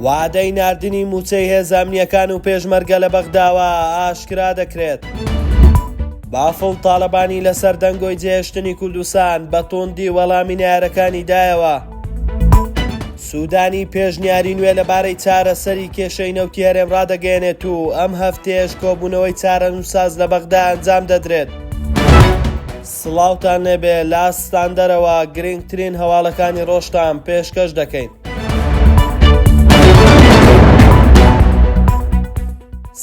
وعدەی ناردنی موچەی هێزە ئەمنیەکان و پێشمەرگە لە بەغداوە ئاشکرا دەکرێت. بافڵ تاڵەبانی لەسەر دەنگۆی جێهێشتنی کوردستان بە توندی وەڵامی نارەکانی دایەوە. سوودانی پێشنیاری نوێ لەبارەی چارەسەری کێشەی نەوتی هەرێم ڕادەگەێنێت و ئەم هەفتەیەش کۆبوونەوەی چارەنووساز لە بەغدا ئەنجام دەدرێت. سڵاوتان لێبێ لە ئاستاندەرەوە گرنگترین هەواڵەکانی ڕۆژتان پێشکەش دەکەین.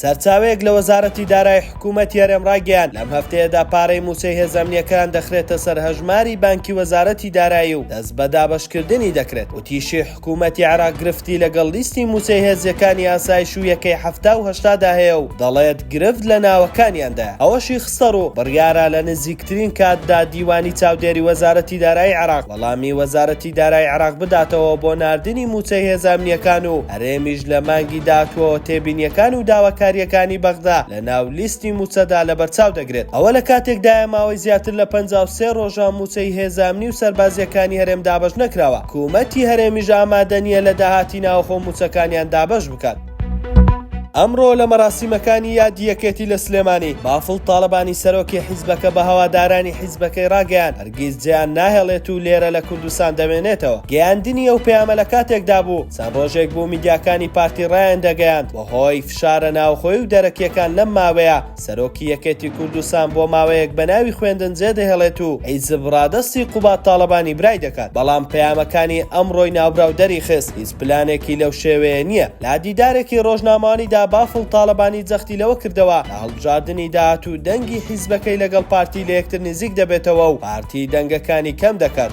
سەرچاوەیەک لە وەزارەتی دارایی حکوومەتی هەرێم ڕاگەیاند لەم هەفتەیەدا پارەی موچەی هێزە ئەمنیەکان دەخرێتە سەر هەژماری بانکی وەزارەتی دارایی و دەست بە دابەشکردنی دەکرێت. وتیشی حکوومەتی عێراق گرفتی لەگەڵ لیستی موچەی هێزیەکانی ئاسایش و یەکەی هەفتا و هەشتادا هەیە و دەڵێت گرفت لە ناوەکانیاندایە. ئەوەشی خستەڕ و بڕیارە لە نزیکترین کاتدا دیوانی چاودێری وەزارەتی دارایی عێراق وەڵامی وەزارەتی دارایی عێراق بداتەوە بۆ ناردنی موچەی هێزە ئەمنیەکان و هەرێمیش لە مانگی داهاتووەوە تێبینیەکان و داواکاریەکانی بەغدا لە ناو لیستی موچەدا لەبەرچاو دەگرێت. ئەوە لە کاتێکدایە ماوەی زیاتر لە 53 ڕۆژە موچەی هێزە ئەمنی و سەربازیەکانی هەرێم دابەش نەکراوە. حکوومەتی هەرێمیش ئامادە نییە لە داهاتی ناوخۆ موچەکانیان دابەش بکات. ئەمڕۆ لە مەراسیمەکانی یادی یەکێتی لە سلێمانی بافڵ تاڵەبانی سەرۆکی حیزبەکە بە هەوادارانی حیزبەکەی ڕاگەیاند هەرگیز جێیان ناهێڵێت و لێرە لە کوردستان دەمێنێتەوە. گەیاندنی ئەو پەیامە لە کاتێکدا بوو چەند ڕۆژێک بۆ میدیاکانی پارتی ڕایان دەگەیاند بەهۆی فشارە ناوخۆی و دەرەکیەکان لەم ماوەیە سەرۆکی یەکێتی کوردستان بۆ ماوەیەک بە ناوی خوێندن جێ دەهێڵێت و حیزب ڕادەستی قوبات تاڵەبانی برای دەکات. بەڵام پەیامەکانی ئەمڕۆی ناوبراو دەری خست هیچ پلانێکی لەو شێوەیە نییە. لا دیدارێکی ڕۆژنامەوانیدا بافڵ تاڵەبانی جەختی لەوە کردەوە لە هەڵبژاردننی داهات و دەنگی حیزبەکەی لەگەڵ پارتی لە یەکتر نزیک دەبێتەوە و پارتی دەنگەکانی کەم دەکات.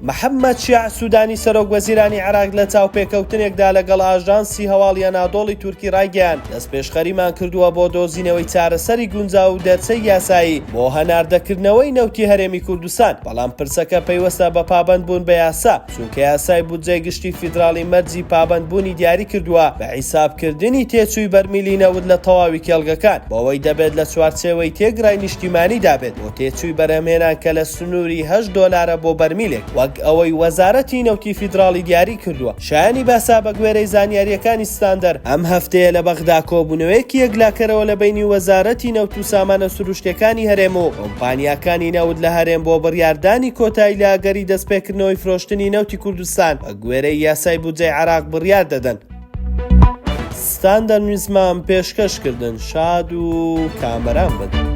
محەممەد شیع سوودانی سەرۆک وەزیرانی عێراق لە چاوپێکەوتنێکدا لەگەڵ ئاژانسی هەواڵی ئەنادۆڵی تورکی ڕایگەیاند دەست پێشخەریمان کردووە بۆ دۆزینەوەی چارەسەری گونجاو و دەرچەی یاسایی بۆ هەناردەکردنەوەی نەوتی هەرێمی کوردستان. بەڵام پرسەکە پەیوەستە بە پابەندبوون بە یاسا چونکە یاسای بودجەی گشتی فیدراڵی مەرجی پابەندبوونی دیاری کردووە بە حیسابکردنی تێچووی بەرمیلی نەود لە تەواوی کێڵگەکان بۆەوەی دەبێت لە چوارچێوەی تێگرای نیشتیمانی دابێت بۆ تێچووی بەرهەمهێنان کە لە سنووری 8 دۆلارە بۆ بەرمیلێک ئەوەی وەزارەتی نەوتی فیدراڵی دیاری کردووە. شایانی باسا بە گوێرەی زانیاریەکانی ستاندەر ئەم هەفتەیە لە بەغدا کۆبوونەوەیەکی یەکلاکەرەوە لە بینی وەزارەتی نەوت و سامانە سروشتەکانی هەرێم و کۆمپانیاکانی نەوت لە هەرێم بۆ بڕیاردانی کۆتایی لە ئەگەری دەستپێکردنەوەی فرۆشتنی نەوتی کوردستان بە گوێرەی یاسای بودجەی عێراق بڕیار دەدەن. ستاندەر نویزمان پێشکەشکردن شاد و کامەران بن.